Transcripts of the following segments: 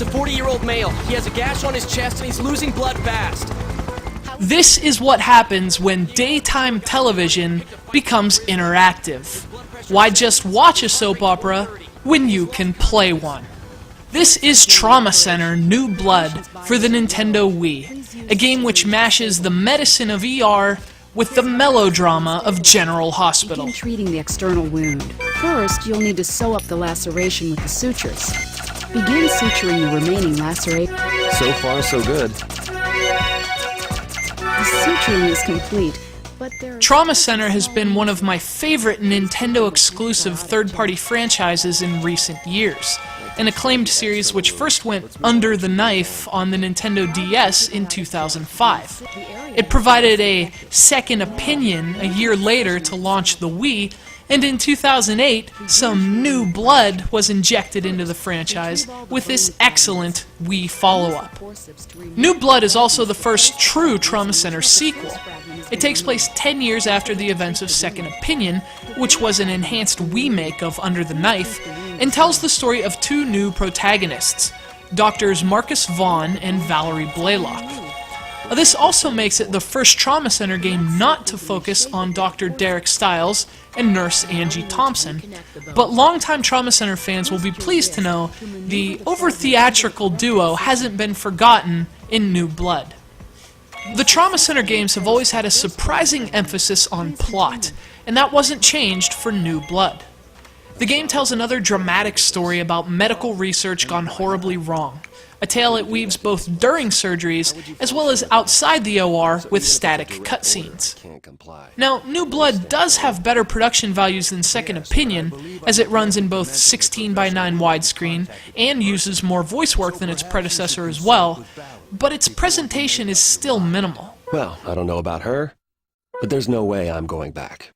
It's a 40-year-old male. He has a gash on his chest and he's losing blood fast. This is what happens when daytime television becomes interactive. Why just watch a soap opera when you can play one? This is Trauma Center New Blood for the Nintendo Wii, a game which mashes the medicine of ER with the melodrama of General Hospital. Begin treating the external wound. First, you'll need to sew up the laceration with the sutures. Begin suturing the remaining laceration. So far, so good. The suturing is complete, but there are... Trauma Center has been one of my favorite Nintendo-exclusive third-party franchises in recent years, an acclaimed series which first went under the knife on the Nintendo DS in 2005. It provided a second opinion a year later to launch the Wii, and in 2008, some new blood was injected into the franchise with this excellent Wii follow-up. New Blood is also the first true Trauma Center sequel. It takes place 10 years after the events of Second Opinion, which was an enhanced remake of Under the Knife, and tells the story of two new protagonists, Doctors Marcus Vaughn and Valerie Blaylock. This also makes it the first Trauma Center game not to focus on Dr. Derek Stiles and Nurse Angie Thompson, but longtime Trauma Center fans will be pleased to know the over-theatrical duo hasn't been forgotten in New Blood. The Trauma Center games have always had a surprising emphasis on plot, and that wasn't changed for New Blood. The game tells another dramatic story about medical research gone horribly wrong, a tale it weaves both during surgeries as well as outside the OR with static cutscenes. Now, New Blood does have better production values than Second Opinion, as it runs in both 16:9 widescreen and uses more voice work than its predecessor as well, but its presentation is still minimal. Well, I don't know about her, but there's no way I'm going back.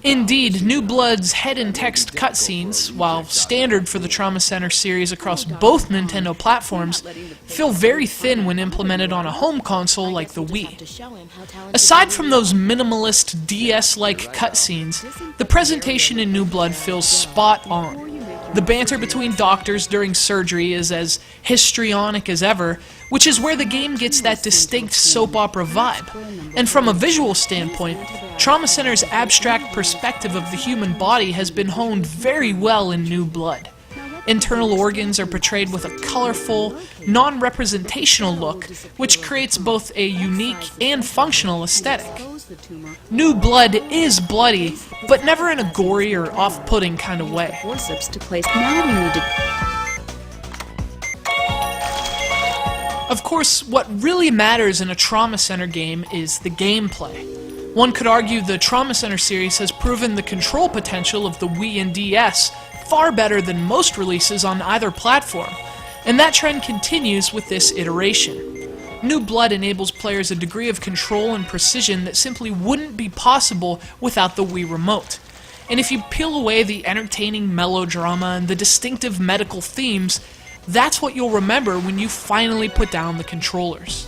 Indeed, New Blood's head and text cutscenes, while standard for the Trauma Center series across both Nintendo platforms, feel very thin when implemented on a home console like the Wii. Aside from those minimalist DS-like cutscenes, the presentation in New Blood feels spot on. The banter between doctors during surgery is as histrionic as ever, which is where the game gets that distinct soap opera vibe. And from a visual standpoint, Trauma Center's abstract perspective of the human body has been honed very well in New Blood. Internal organs are portrayed with a colorful, non-representational look, which creates both a unique and functional aesthetic. New Blood is bloody, but never in a gory or off-putting kind of way. Forceps to place. Now we need to... Of course, what really matters in a Trauma Center game is the gameplay. One could argue the Trauma Center series has proven the control potential of the Wii and DS far better than most releases on either platform, and that trend continues with this iteration. New Blood enables players a degree of control and precision that simply wouldn't be possible without the Wii Remote. And if you peel away the entertaining melodrama and the distinctive medical themes, that's what you'll remember when you finally put down the controllers.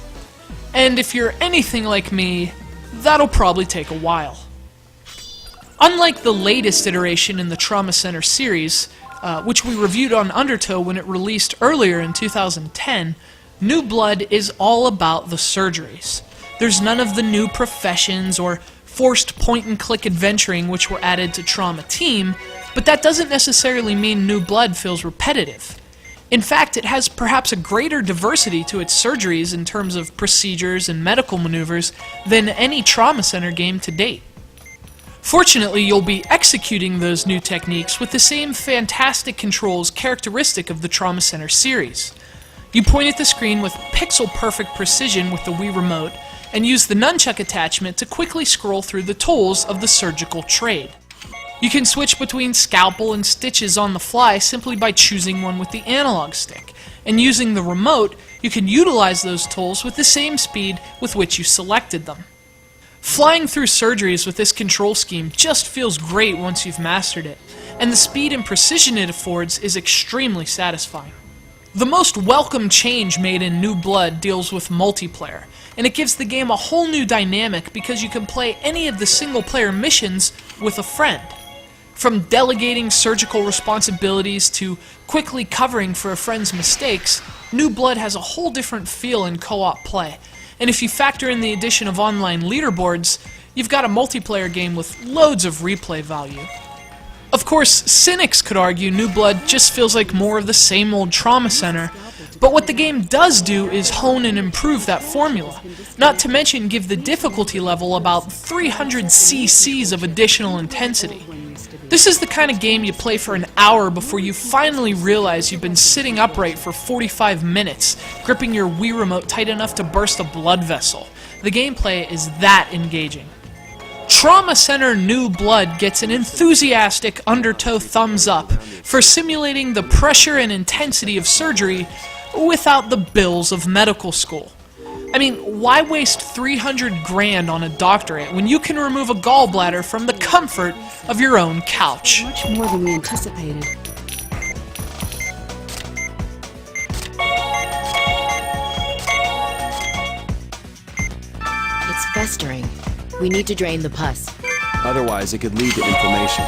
And if you're anything like me, that'll probably take a while. Unlike the latest iteration in the Trauma Center series, which we reviewed on Undertow when it released earlier in 2010, New Blood is all about the surgeries. There's none of the new professions or forced point-and-click adventuring which were added to Trauma Team, but that doesn't necessarily mean New Blood feels repetitive. In fact, it has perhaps a greater diversity to its surgeries in terms of procedures and medical maneuvers than any Trauma Center game to date. Fortunately, you'll be executing those new techniques with the same fantastic controls characteristic of the Trauma Center series. You point at the screen with pixel-perfect precision with the Wii Remote, and use the nunchuck attachment to quickly scroll through the tools of the surgical trade. You can switch between scalpel and stitches on the fly simply by choosing one with the analog stick, and using the remote, you can utilize those tools with the same speed with which you selected them. Flying through surgeries with this control scheme just feels great once you've mastered it, and the speed and precision it affords is extremely satisfying. The most welcome change made in New Blood deals with multiplayer, and it gives the game a whole new dynamic because you can play any of the single-player missions with a friend. From delegating surgical responsibilities to quickly covering for a friend's mistakes, New Blood has a whole different feel in co-op play. And if you factor in the addition of online leaderboards, you've got a multiplayer game with loads of replay value. Of course, cynics could argue New Blood just feels like more of the same old Trauma Center, but what the game does do is hone and improve that formula, not to mention give the difficulty level about 300 cc's of additional intensity. This is the kind of game you play for an hour before you finally realize you've been sitting upright for 45 minutes, gripping your Wii Remote tight enough to burst a blood vessel. The gameplay is that engaging. Trauma Center New Blood gets an enthusiastic undertow thumbs up for simulating the pressure and intensity of surgery without the bills of medical school. I mean, why waste 300 grand on a doctorate when you can remove a gallbladder from the comfort of your own couch? Much more than we anticipated. It's festering. We need to drain the pus. Otherwise, it could lead to inflammation.